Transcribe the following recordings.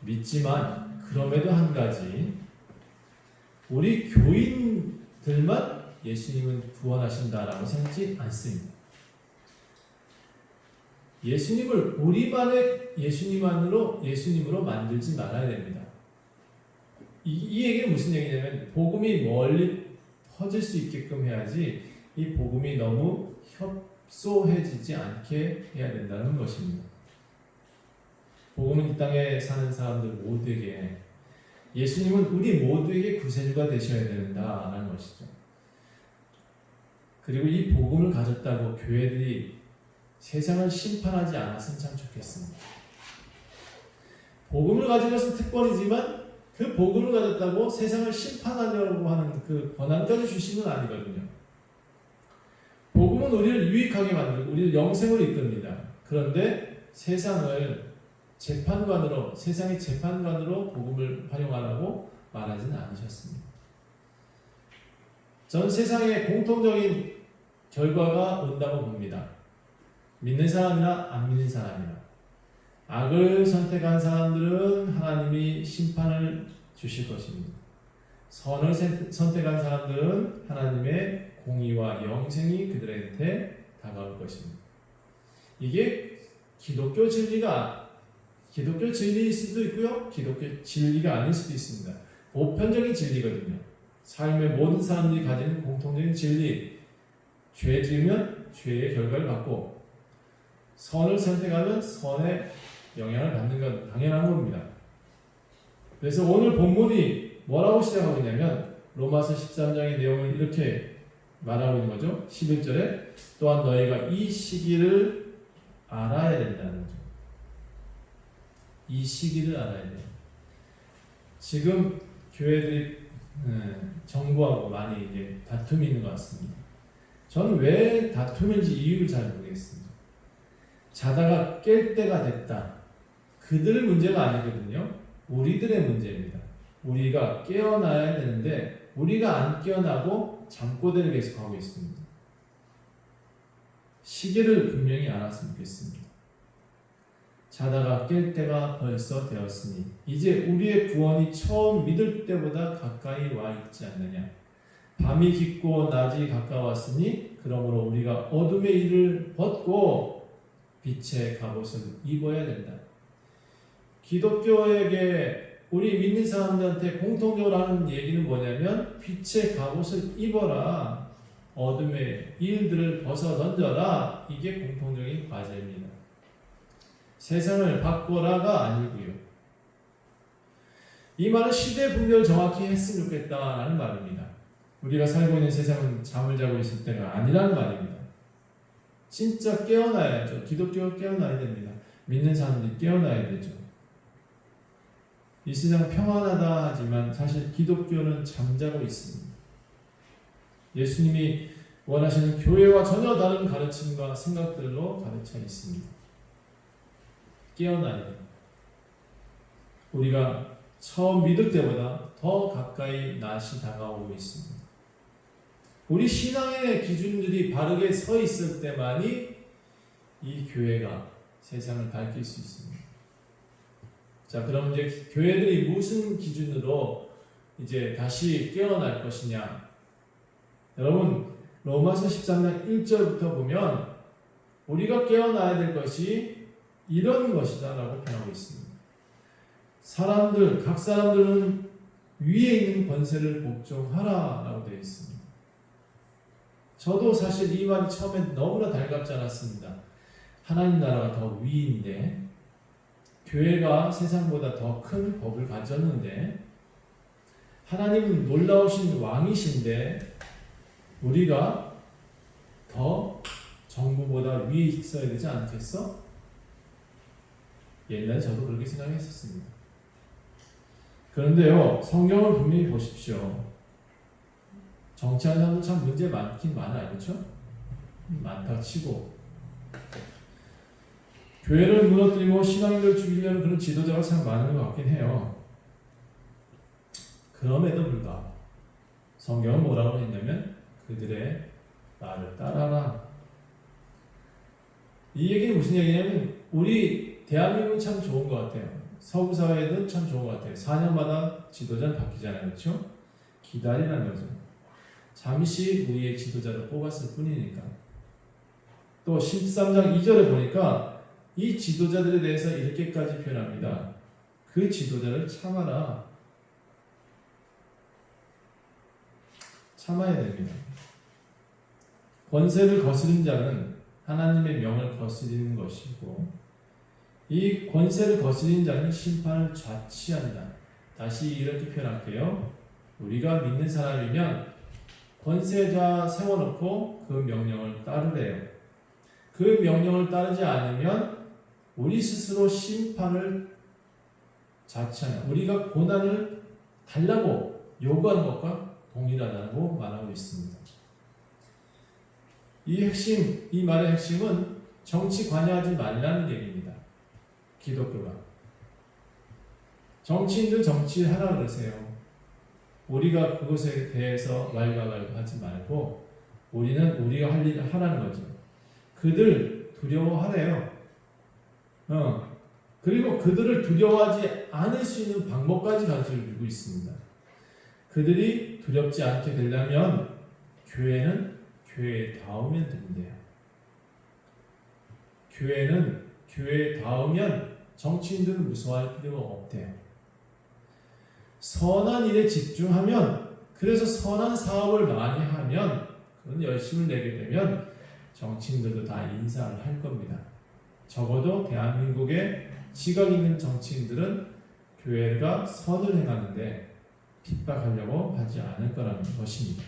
믿지만 그럼에도 한 가지, 우리 교인들만 예수님은 구원하신다라고 생각지 않습니다. 예수님을 우리만의 예수님으로 만들지 말아야 됩니다. 이 얘기는 무슨 얘기냐면, 복음이 멀리 퍼질 수 있게끔 해야지 이 복음이 너무 협소해지지 않게 해야 된다는 것입니다. 복음은 이 땅에 사는 사람들 모두에게, 예수님은 우리 모두에게 구세주가 되셔야 된다는 것이죠. 그리고 이 복음을 가졌다고 교회들이 세상을 심판하지 않았으면 참 좋겠습니다. 복음을 가진 것은 특권이지만 그 복음을 가졌다고 세상을 심판하려고 하는 그 권한까지 주신 건 아니거든요. 복음은 우리를 유익하게 만들고 우리를 영생으로 이끕니다. 그런데 세상의 재판관으로 복음을 활용하라고 말하지는 않으셨습니다. 전 세상에 공통적인 결과가 온다고 봅니다. 믿는 사람이나 안 믿는 사람이나, 악을 선택한 사람들은 하나님이 심판을 주실 것입니다. 선을 선택한 사람들은 하나님의 공의와 영생이 그들한테 다가올 것입니다. 이게 기독교 진리일 수도 있고요, 기독교 진리가 아닐 수도 있습니다. 보편적인 진리거든요. 삶의 모든 사람들이 가지는 공통적인 진리. 죄 지으면 죄의 결과를 받고, 선을 선택하면 선의 영향을 받는 건 당연한 겁니다. 그래서 오늘 본문이 뭐라고 시작하고 있냐면, 로마서 13장의 내용을 이렇게 말하고 있는 거죠. 11절에 또한 너희가 이 시기를 알아야 된다는 거죠. 이 시기를 알아야 돼요. 지금 교회들이 정부하고 많이 이제 다툼이 있는 것 같습니다. 저는 왜 다투는지 이유를 잘 모르겠습니다. 자다가 깰 때가 됐다. 그들 문제가 아니거든요. 우리들의 문제입니다. 우리가 깨어나야 되는데 우리가 안 깨어나고 잠꼬대를 계속하고 있습니다. 시기를 분명히 알았으면 좋겠습니다. 자다가 깰 때가 벌써 되었으니 이제 우리의 구원이 처음 믿을 때보다 가까이 와 있지 않느냐. 밤이 깊고 낮이 가까웠으니 그러므로 우리가 어둠의 일을 벗고 빛의 갑옷을 입어야 된다. 기독교에게 우리 믿는 사람들한테 공통적으로 하는 얘기는 뭐냐면, 빛의 갑옷을 입어라, 어둠의 일들을 벗어던져라. 이게 공통적인 과제입니다. 세상을 바꿔라가 아니고요. 이 말은 시대 분별을 정확히 했으면 좋겠다라는 말입니다. 우리가 살고 있는 세상은 잠을 자고 있을 때가 아니라는 말입니다. 진짜 깨어나야죠. 기독교가 깨어나야 됩니다. 믿는 사람들이 깨어나야 되죠. 이 세상 평안하다 하지만 사실 기독교는 잠자고 있습니다. 예수님이 원하시는 교회와 전혀 다른 가르침과 생각들로 가르쳐 있습니다. 깨어나야 됩니다. 우리가 처음 믿을 때보다 더 가까이 낮이 다가오고 있습니다. 우리 신앙의 기준들이 바르게 서 있을 때만이 이 교회가 세상을 밝힐 수 있습니다. 자, 그럼 이제 교회들이 무슨 기준으로 이제 다시 깨어날 것이냐? 여러분, 로마서 13장 1절부터 보면 우리가 깨어나야 될 것이 이런 것이다라고 표현하고 있습니다. 각 사람들은 위에 있는 권세를 복종하라라고 되어 있습니다. 저도 사실 이 말이 처음엔 너무나 달갑지 않았습니다. 하나님 나라가 더 위인데, 교회가 세상보다 더 큰 법을 가졌는데, 하나님은 놀라우신 왕이신데 우리가 더 정부보다 위에 있어야 되지 않겠어? 옛날에 저도 그렇게 생각했었습니다. 그런데요, 성경을 분명히 보십시오. 정치하는 사람도 참 문제 많긴 많아요. 그렇죠? 많다 치고 교회를 무너뜨리고 신앙인을 죽이려는 그런 지도자가 참 많은 것 같긴 해요. 그럼에도 불구하고 성경은 뭐라고 했냐면, 그들의 말을 따라라. 이 얘기는 무슨 얘기냐면, 우리 대한민국이 참 좋은 것 같아요. 서구 사회도 참 좋은 것 같아요. 4년마다 지도자는 바뀌잖아요. 그렇죠? 기다리라는 거죠. 잠시 우리의 지도자를 뽑았을 뿐이니까. 또 13장 2절에 보니까 이 지도자들에 대해서 이렇게까지 표현합니다. 그 지도자를 참아라. 참아야 됩니다. 권세를 거스린 자는 하나님의 명을 거스리는 것이고 이 권세를 거스린 자는 심판을 좌치한다. 다시 이렇게 표현할게요. 우리가 믿는 사람이면 권세자 세워놓고 그 명령을 따르래요. 그 명령을 따르지 않으면 우리 스스로 심판을 자체하는 우리가 고난을 달라고 요구하는 것과 동일하다고 말하고 있습니다. 이 말의 핵심은 정치 관여하지 말라는 얘기입니다. 기독교가. 정치인들 정치하라 그러세요. 우리가 그것에 대해서 왈가왈부하지 말고 우리는 우리가 할 일을 하라는 거죠. 그들 두려워하래요. 그리고 그들을 두려워하지 않을 수 있는 방법까지 가르쳐주고 있습니다. 그들이 두렵지 않게 되려면 교회는 교회에 닿으면 된대요. 교회는 교회에 닿으면 정치인들은 무서워할 필요가 없대요. 선한 일에 집중하면, 그래서 선한 사업을 많이 하면, 그런 열심을 내게 되면 정치인들도 다 인사를 할 겁니다. 적어도 대한민국의 지각 있는 정치인들은 교회가 선을 행하는데 핍박하려고 하지 않을 거라는 것입니다.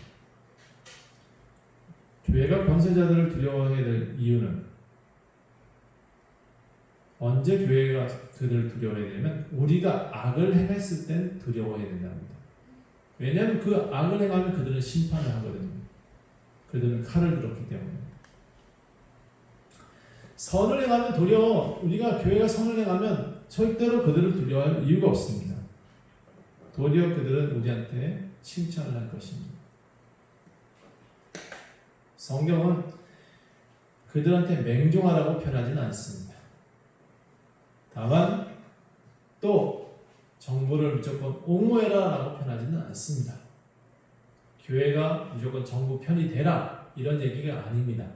교회가 권세자들을 두려워해야 될 이유는 언제 교회가 그들을 두려워해야 되냐면 우리가 악을 행했을 땐 두려워해야 된답니다. 왜냐하면 그 악을 행하면 그들은 심판을 하거든요. 그들은 칼을 들었기 때문에. 선을 행하면 도리어 우리가 교회가 선을 행하면 절대로 그들을 두려워할 이유가 없습니다. 도리어 그들은 우리한테 칭찬을 할 것입니다. 성경은 그들한테 맹종하라고 표현하지는 않습니다. 다만 또 정부를 무조건 옹호해라라고 표현하지는 않습니다. 교회가 무조건 정부 편이 되라 이런 얘기가 아닙니다.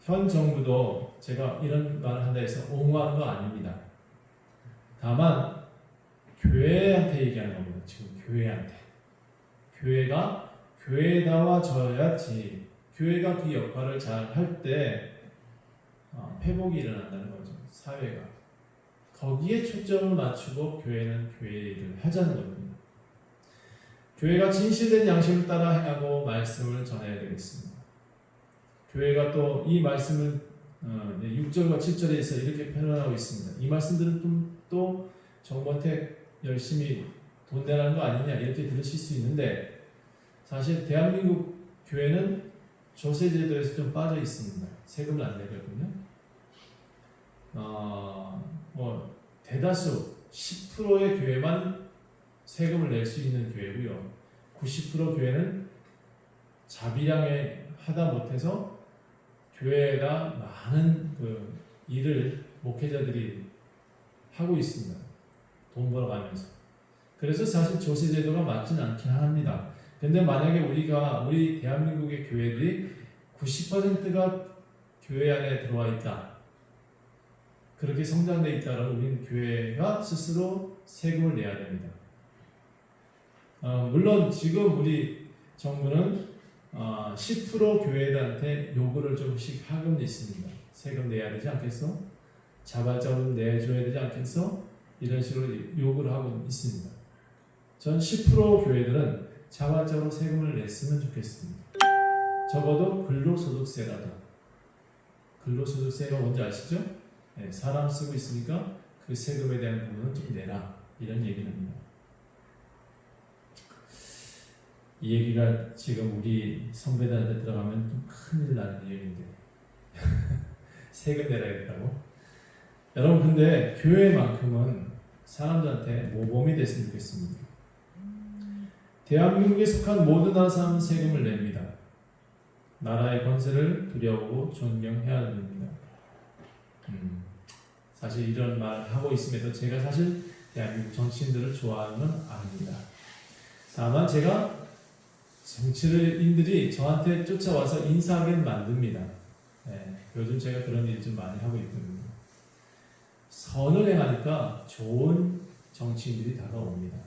현 정부도 제가 이런 말을 한다 해서 옹호하는 거 아닙니다. 다만 교회한테 얘기하는 겁니다. 지금 교회한테. 교회가 교회다워져야지 교회가 그 역할을 잘 할 때 회복이 일어난다는 거죠. 사회가. 거기에 초점을 맞추고 교회는 교회 일을 하자는 겁니다. 교회가 진실된 양심을 따라 행하고 말씀을 전해야 되겠습니다. 교회가 또 이 말씀을 6절과 7절에서 이렇게 표현하고 있습니다. 이 말씀들은 또 정보택 열심히 돈 내라는 거 아니냐 이렇게 들으실 수 있는데 사실 대한민국 교회는 조세제도에서 좀 빠져 있습니다. 세금을 안 내거든요. 대다수 10%의 교회만 세금을 낼 수 있는 교회고요. 90% 교회는 자비량에 하다 못해서 교회에다 많은 그 일을 목회자들이 하고 있습니다. 돈 벌어가면서. 그래서 사실 조세제도가 맞지는 않긴 합니다. 근데 만약에 우리 대한민국의 교회들이 90%가 교회 안에 들어와 있다. 그렇게 성장되어 있다면 우리는 교회가 스스로 세금을 내야 됩니다. 물론 지금 우리 정부는 10% 교회들한테 요구를 좀씩 하고 있습니다. 세금 내야 되지 않겠어? 자발적으로 내줘야 되지 않겠어? 이런 식으로 요구를 하고 있습니다. 전 10% 교회들은 자발적으로 세금을 냈으면 좋겠습니다. 적어도 근로소득세라도. 근로소득세가 뭔지 아시죠? 네, 사람 쓰고 있으니까 그 세금에 대한 부분은 좀 내라. 이런 얘기입니다. 이 얘기가 지금 우리 선배들한테 들어가면 좀 큰일 나는 얘기인데 세금 내라겠다고? 여러분 근데 교회만큼은 사람들한테 모범이 됐으면 좋겠습니다. 대한민국에 속한 모든 나라 사람은 세금을 냅니다. 나라의 권세를 두려워하고 존경해야 됩니다. 사실 이런 말 하고 있음에도 제가 사실 대한민국 정치인들을 좋아하는 건 아닙니다. 다만 제가 정치인들이 저한테 쫓아와서 인사하게 만듭니다. 네, 요즘 제가 그런 일 좀 많이 하고 있거든요. 선을 행하니까 좋은 정치인들이 다가옵니다.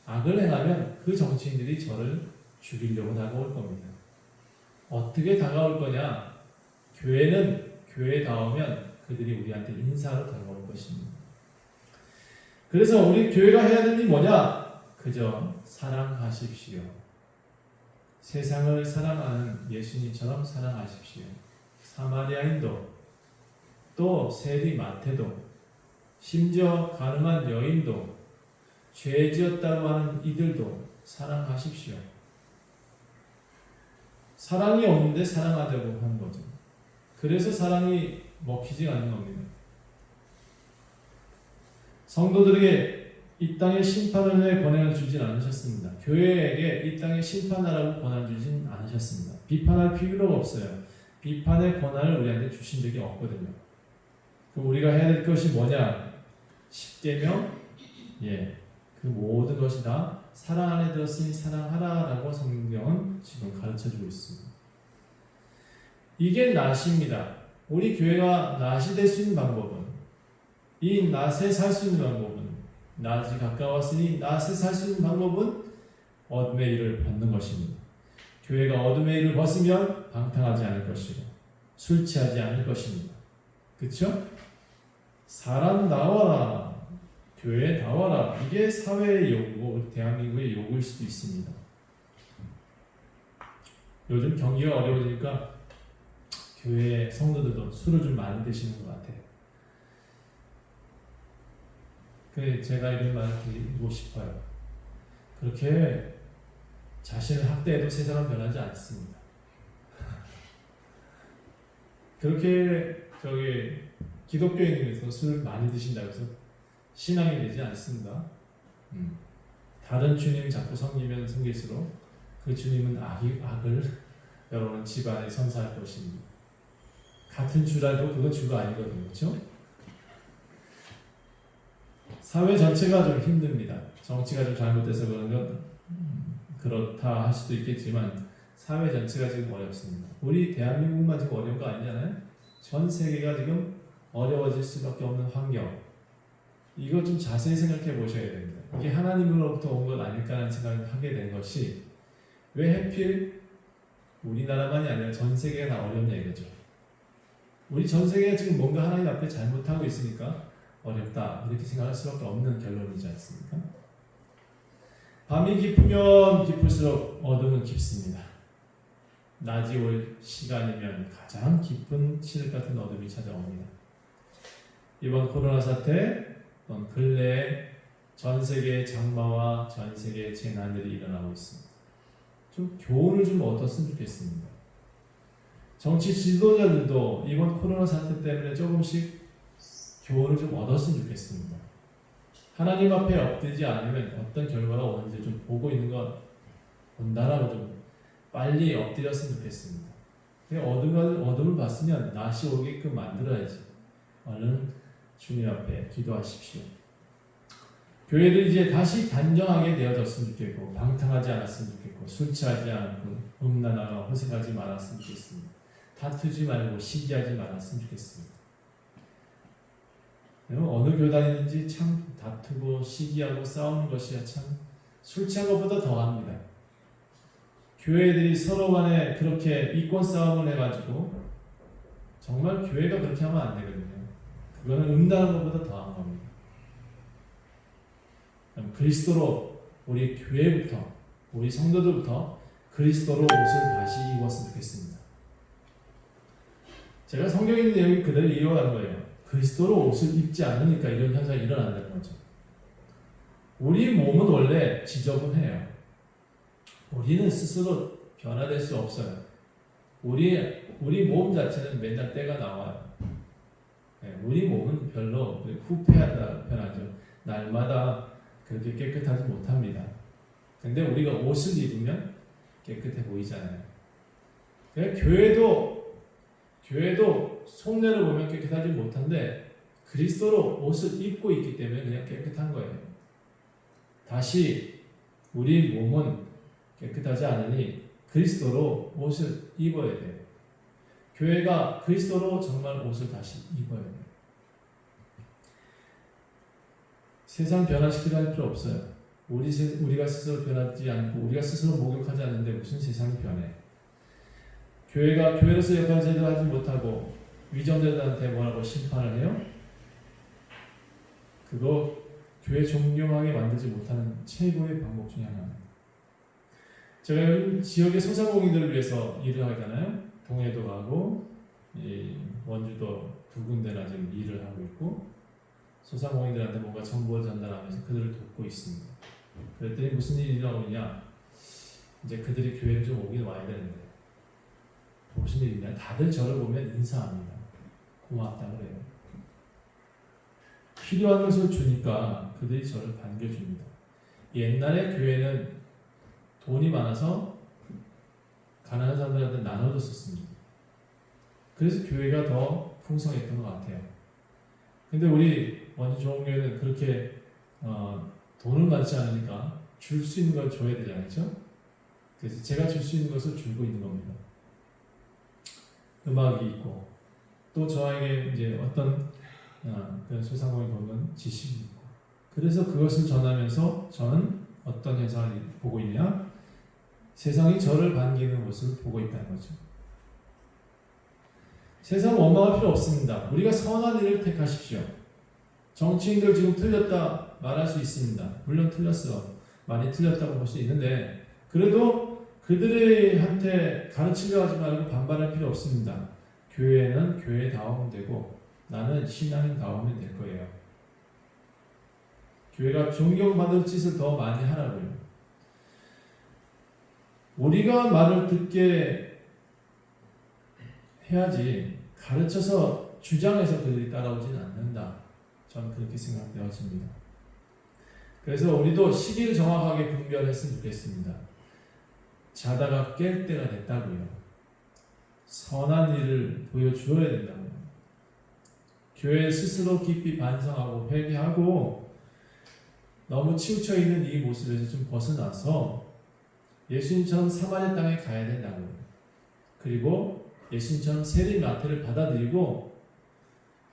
악을 행하면 그 정치인들이 저를 죽이려고 다가올 겁니다. 어떻게 다가올 거냐? 교회는 교회다우면 그들이 우리한테 인사로 다가올 것입니다. 그래서 우리 교회가 해야 되는 일이 뭐냐? 그저 사랑하십시오. 세상을 사랑하는 예수님처럼 사랑하십시오. 사마리아인도 또 세리 마태도 심지어 가늠한 여인도 죄 지었다고 하는 이들도 사랑하십시오. 사랑이 없는데 사랑하자고 하는 거죠. 그래서 사랑이 먹히지 않는 겁니다. 성도들에게 이 땅에 심판의 권한을 주진 않으셨습니다. 교회에게 이 땅에 심판하라고 권한 주진 않으셨습니다. 비판할 필요가 없어요. 비판의 권한을 우리한테 주신 적이 없거든요. 그럼 우리가 해야 될 것이 뭐냐? 10계명, 그 모든 것이 다 사랑 안에 들었으니 사랑하라라고 성경은 지금 가르쳐주고 있습니다. 이게 낫입니다. 우리 교회가 낫이 될 수 있는 방법은, 이 낫에 살 수 있는 방법은, 낫이 가까웠으니 낫에 살 수 있는 방법은 어둠의 일을 벗는 것입니다. 교회가 어둠의 일을 벗으면 방탕하지 않을 것이고 술 취하지 않을 것입니다. 그렇죠? 사람 나와라, 교회 나와라. 이게 사회의 요구고 대한민국의 요구일 수도 있습니다. 요즘 경기가 어려우니까 교회 성도들도 술을 좀 많이 드시는 것 같아요. 그래서 제가 이런 말을 드리고 싶어요. 그렇게 자신을 학대해도 세상은 변하지 않습니다. 그렇게 기독교인에서 술을 많이 드신다고 해서 신앙이 되지 않습니다. 다른 주님 자꾸 섬기면 섬길수록 그 주님은 악을 여러분 집안에 선사할 것입니다. 같은 주라도 그건 주가 아니거든요. 그렇죠? 사회 전체가 좀 힘듭니다. 정치가 좀 잘못돼서 그런 건 그렇다 할 수도 있겠지만 사회 전체가 지금 어렵습니다. 우리 대한민국만 지금 어려운 거 아니잖아요? 전 세계가 지금 어려워질 수밖에 없는 환경. 이거 좀 자세히 생각해 보셔야 됩니다. 이게 하나님으로부터 온 것 아닐까라는 생각을 하게 된 것이 왜 하필 우리나라만이 아니라 전 세계가 다 어렵냐 이거죠. 우리 전 세계가 지금 뭔가 하나님 앞에 잘못하고 있으니까 어렵다 이렇게 생각할 수밖에 없는 결론이지 않습니까? 밤이 깊으면 깊을수록 어둠은 깊습니다. 낮이 올 시간이면 가장 깊은 칠흑 같은 어둠이 찾아옵니다. 이번 코로나 사태 근래에 전 세계의 장마와 전 세계의 재난들이 일어나고 있습니다. 좀 교훈을 좀 얻었으면 좋겠습니다. 정치 지도자들도 이번 코로나 사태 때문에 조금씩 교훈을 좀 얻었으면 좋겠습니다. 하나님 앞에 엎드리지 않으면 어떤 결과가 오는지 좀 보고 있는 것 본다라고 좀 빨리 엎드렸으면 좋겠습니다. 어둠을 봤으면 낮이 오게끔 만들어야지. 얼른 주님 앞에 기도하십시오. 교회들이 이제 다시 단정하게 되어졌으면 좋겠고 방탕하지 않았으면 좋겠고 술 취하지 않고 음란하고 허세하지 말았으면 좋겠습니다. 다투지 말고 시기하지 말았으면 좋겠습니다. 어느 교회 다니는지 참 다투고 시기하고 싸우는 것이 참 술 취한 것보다 더합니다. 교회들이 서로 간에 그렇게 이권 싸움을 해가지고 정말 교회가 그렇게 하면 안 되거든요. 그거는 음란한 것보다 더한 겁니다. 그리스도로 우리 교회부터 우리 성도들부터 그리스도로 옷을 다시 입었으면 좋겠습니다. 제가 성경에 있는 내용이 그대로 이어가는 거예요. 그리스도로 옷을 입지 않으니까 이런 현상이 일어난다는 거죠. 우리 몸은 원래 지저분해요. 우리는 스스로 변화될 수 없어요. 우리 몸 자체는 맨날 때가 나와요. 우리 몸은 별로 후패하다 편하죠. 날마다 그렇게 깨끗하지 못합니다. 근데 우리가 옷을 입으면 깨끗해 보이잖아요. 교회도 속내를 보면 깨끗하지 못한데 그리스도로 옷을 입고 있기 때문에 그냥 깨끗한 거예요. 다시 우리 몸은 깨끗하지 않으니 그리스도로 옷을 입어야 돼요. 교회가 그리스도로 정말 옷을 다시 입어야 돼요. 세상 변화시키려 할 필요 없어요. 우리가 스스로 변하지 않고 우리가 스스로 목욕하지 않는데 무슨 세상이 변해. 교회가 교회로서 역할을 제대로 하지 못하고 위정자들한테 뭐라고 심판을 해요? 그거 교회 존경하게 만들지 못하는 최고의 방법 중에 하나입니다. 제가 지역의 소상공인들을 위해서 일을 하잖아요. 동해도 가고 원주도 두 군데나 지금 일을 하고 있고 소상공인들한테 뭔가 정보를 전달하면서 그들을 돕고 있습니다. 그랬더니 무슨 일이 나오냐? 이제 그들이 교회를 좀 오긴 와야 되는데 무슨 일이냐? 다들 저를 보면 인사합니다. 고맙다 그래요. 필요한 것을 주니까 그들이 저를 반겨줍니다. 옛날에 교회는 돈이 많아서 가난한 사람들한테 나눠줬었습니다. 그래서 교회가 더 풍성했던 것 같아요. 근데 우리 원주 좋은교회는 그렇게 돈은 많지 않으니까 줄 수 있는 걸 줘야 되잖아요. 그렇죠? 그래서 제가 줄 수 있는 것을 주고 있는 겁니다. 음악이 있고 또 저에게 이제 어떤 소상공인 보면 지식이 있고 그래서 그것을 전하면서 저는 어떤 현상을 보고 있냐? 세상이 저를 반기는 모습을 보고 있다는 거죠. 세상 원망할 필요 없습니다. 우리가 선한 일을 택하십시오. 정치인들 지금 틀렸다 말할 수 있습니다. 물론 틀렸어. 많이 틀렸다고 볼 수 있는데 그래도 그들한테 가르치려 하지 말고 반발할 필요 없습니다. 교회는 교회다우면 되고 나는 신앙인다우면 될 거예요. 교회가 존경받을 짓을 더 많이 하라고요. 우리가 말을 듣게 해야지 가르쳐서 주장해서 그들이 따라오지는 않는다. 저는 그렇게 생각되어집니다. 그래서 우리도 시기를 정확하게 분별했으면 좋겠습니다. 자다가 깰 때가 됐다고요. 선한 일을 보여주어야 된다고요. 교회 스스로 깊이 반성하고 회개하고 너무 치우쳐 있는 이 모습에서 좀 벗어나서 예수님처럼 사마리아 땅에 가야 된다고요. 그리고 예수님처럼 세리 마태를 받아들이고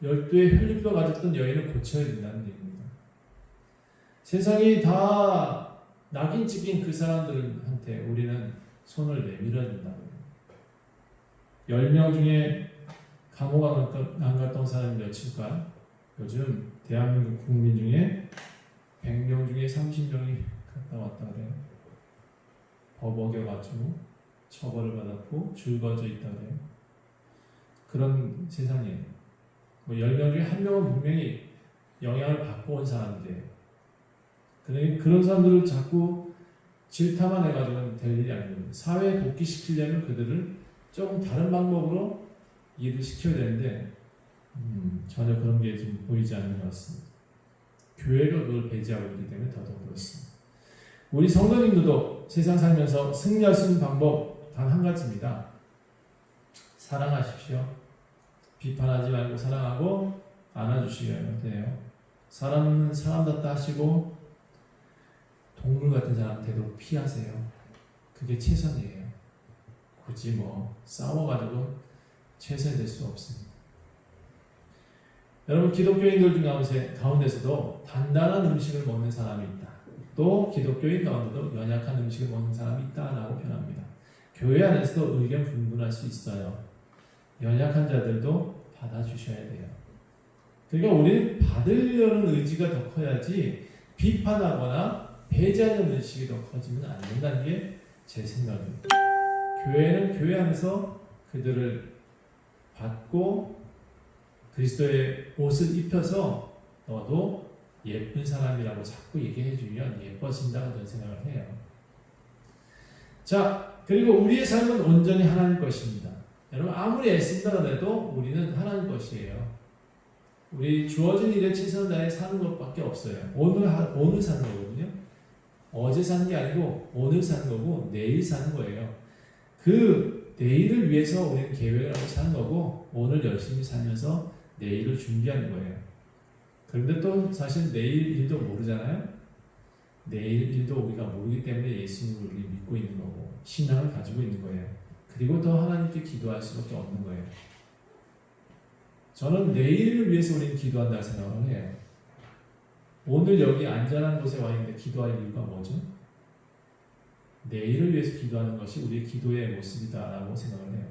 12의 혈류병 가졌던 여인을 고쳐야 된다는 얘기입니다. 세상이 다 낙인 찍힌 그 사람들한테 우리는 손을 내밀어야 된다고요. 10명 중에 감옥 안 갔던 사람이 몇일까? 요즘 대한민국 국민 중에 100명 중에 30명이 갔다 왔다 그래요. 법 어겨가지고 처벌을 받았고 줄거져 있다 그래요. 그런 세상이에요. 10명 중에 1명은 분명히 영향을 받고 온 사람들이에요. 그런 사람들을 자꾸 질타만 해가지고는 될 일이 아닙니다. 사회에 복귀시키려면 그들을 조금 다른 방법으로 일을 시켜야 되는데 전혀 그런 게 좀 보이지 않는 것 같습니다. 교회가 그걸 배제하고 있기 때문에 더더욱 그렇습니다. 우리 성도님들도 세상 살면서 승리할 수 있는 방법 단 한 가지입니다. 사랑하십시오. 비판하지 말고 사랑하고 안아주시면 돼요. 사람은 사람답다 하시고 동물 같은 사람한테도 피하세요. 그게 최선이에요. 굳이 싸워가지고 최선이 될 수 없습니다. 여러분 기독교인들 가운데서도 단단한 음식을 먹는 사람이 있다. 또 기독교인 가운데도 연약한 음식을 먹는 사람이 있다라고 표현합니다. 교회 안에서도 의견 분분할 수 있어요. 연약한 자들도 받아주셔야 돼요. 그러니까 우리는 받으려는 의지가 더 커야지 비판하거나 배제하는 의식이 더 커지면 안 된다는 게 제 생각입니다. 교회는 교회 안에서 그들을 받고 그리스도의 옷을 입혀서 너도 예쁜 사람이라고 자꾸 얘기해 주면 예뻐진다고 저는 생각을 해요. 자, 그리고 우리의 삶은 온전히 하나님 것입니다. 여러분 아무리 애쓴다고 해도 우리는 하나님 것이에요. 우리 주어진 일에 최선을 다해 사는 것밖에 없어요. 오늘 사는 거거든요. 어제 사는 게 아니고 오늘 사는 거고 내일 사는 거예요. 그 내일을 위해서 우리는 계획을 하고 사는 거고 오늘 열심히 살면서 내일을 준비하는 거예요. 그런데 또 사실 내일 일도 모르잖아요. 내일 일도 우리가 모르기 때문에 예수님을 우리 믿고 있는 거고 신앙을 가지고 있는 거예요. 그리고 더 하나님께 기도할 수밖에 없는 거예요. 저는 내일을 위해서 우리는 기도한다고 생각을 해요. 오늘 여기 안전한 곳에 와 있는데 기도할 이유가 뭐죠? 내일을 위해서 기도하는 것이 우리의 기도의 모습이다라고 생각을 해요.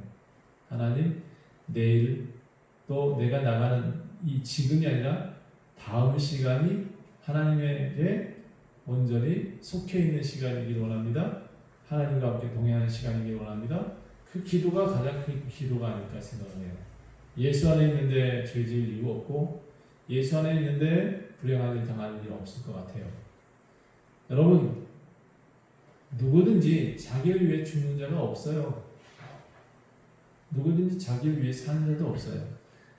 하나님, 내일 또 내가 나가는 이 지금이 아니라 다음 시간이 하나님에게 온전히 속해 있는 시간이기를 원합니다. 하나님과 함께 동행하는 시간이기를 원합니다. 그 기도가 가장 큰 기도가 아닐까 생각을 해요. 예수 안에 있는데 죄 지을 이유 없고 예수 안에 있는데 불행한 일 당할 일 없을 것 같아요. 여러분, 누구든지 자기를 위해 죽는 자가 없어요. 누구든지 자기를 위해 사는 자도 없어요.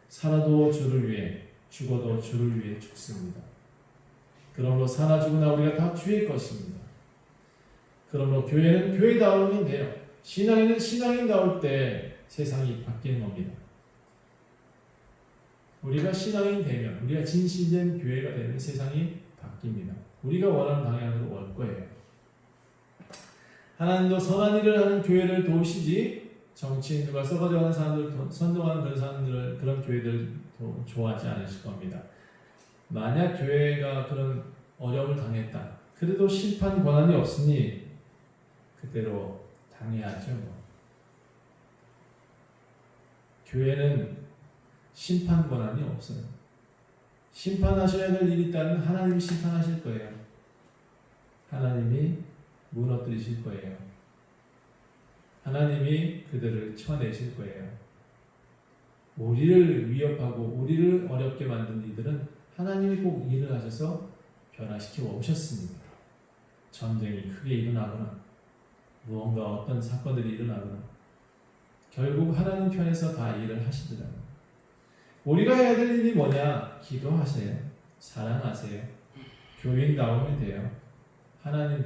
살아도 주를 위해, 죽어도 주를 위해 죽습니다. 그러므로 사나 죽으나 우리가 다 주의 것입니다. 그러므로 교회는 교회다우면 돼요. 신앙인은 신앙인다울 때 세상이 바뀌는 겁니다. 우리가 신앙인 되면, 우리가 진실된 교회가 되면 세상이 바뀝니다. 우리가 원하는 방향으로 올 거예요. 하나님도 선한 일을 하는 교회를 도우시지 정치인들과 썩어져가는 사람들, 선동하는 그런 사람들을, 그런 교회들 좋아하지 않으실 겁니다. 만약 교회가 그런 어려움을 당했다. 그래도 심판 권한이 없으니 그대로 당해야죠. 교회는 심판 권한이 없어요. 심판하셔야 될 일이 있다면 하나님이 심판하실 거예요. 하나님이 무너뜨리실 거예요. 하나님이 그들을 쳐내실 거예요. 우리를 위협하고 우리를 어렵게 만든 이들은 하나님이 꼭 일을 하셔서 변화시켜 오셨습니다. 전쟁이 크게 일어나거나 무언가 어떤 사건들이 일어나거나 결국 하나님 편에서 다 일을 하시더라고요. 우리가 해야 될 일이 뭐냐? 기도하세요. 사랑하세요. 교인 나오면 돼요. 하나님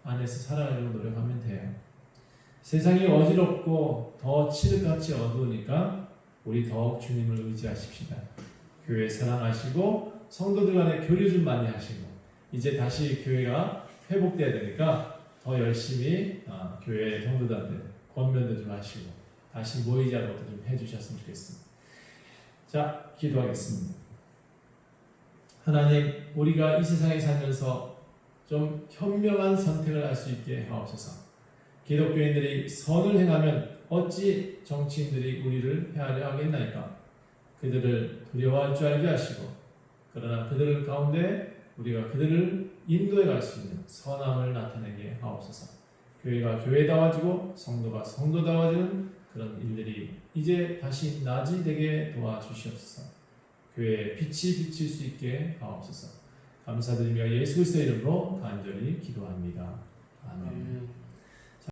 안에서 살아가려고 노력하면 돼요. 세상이 어지럽고 더 칠흑같이 어두우니까 우리 더욱 주님을 의지하십시다. 교회 사랑하시고 성도들 간에 교류 좀 많이 하시고 이제 다시 교회가 회복돼야 되니까 더 열심히 교회 성도들한테 권면도 좀 하시고 다시 모이자는 것도 좀 해주셨으면 좋겠습니다. 자, 기도하겠습니다. 하나님, 우리가 이 세상에 살면서 좀 현명한 선택을 할 수 있게 하옵소서. 기독교인들이 선을 행하면 어찌 정치인들이 우리를 헤아려 하겠나이까? 그들을 두려워할 줄 알게 하시고 그러나 그들 가운데 우리가 그들을 인도해 갈 수 있는 선함을 나타내게 하옵소서. 교회가 교회다워지고 성도가 성도다워지는 그런 일들이 이제 다시 낮이 되게 도와주시옵소서. 교회에 빛이 비칠 수 있게 하옵소서. 감사드리며 예수 그리스도의 이름으로 간절히 기도합니다. 아멘.